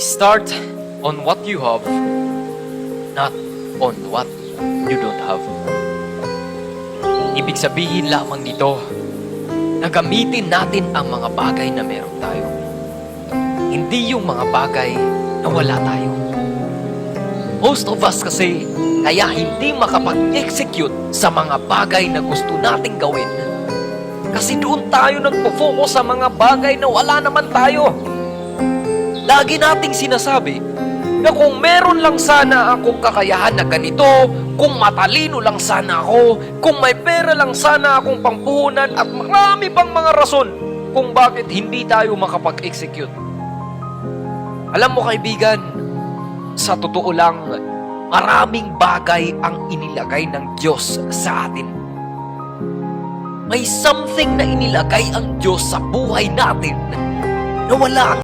Start on what you have, not on what you don't have. Ibig sabihin lamang nito na gamitin natin ang mga bagay na meron tayo. Hindi yung mga bagay na wala tayo. Most of us kasi kaya hindi makapag-execute sa mga bagay na gusto nating gawin. Kasi doon tayo nagpo-focus sa mga bagay na wala naman tayo. Lagi nating sinasabi na kung meron lang sana akong kakayahan na ganito, kung matalino lang sana ako, kung may pera lang sana akong pampuhunan at marami pang mga rason kung bakit hindi tayo makapag-execute. Alam mo kaibigan, sa totoo lang, maraming bagay ang inilagay ng Diyos sa atin. May something na inilagay ang Diyos sa buhay natin na wala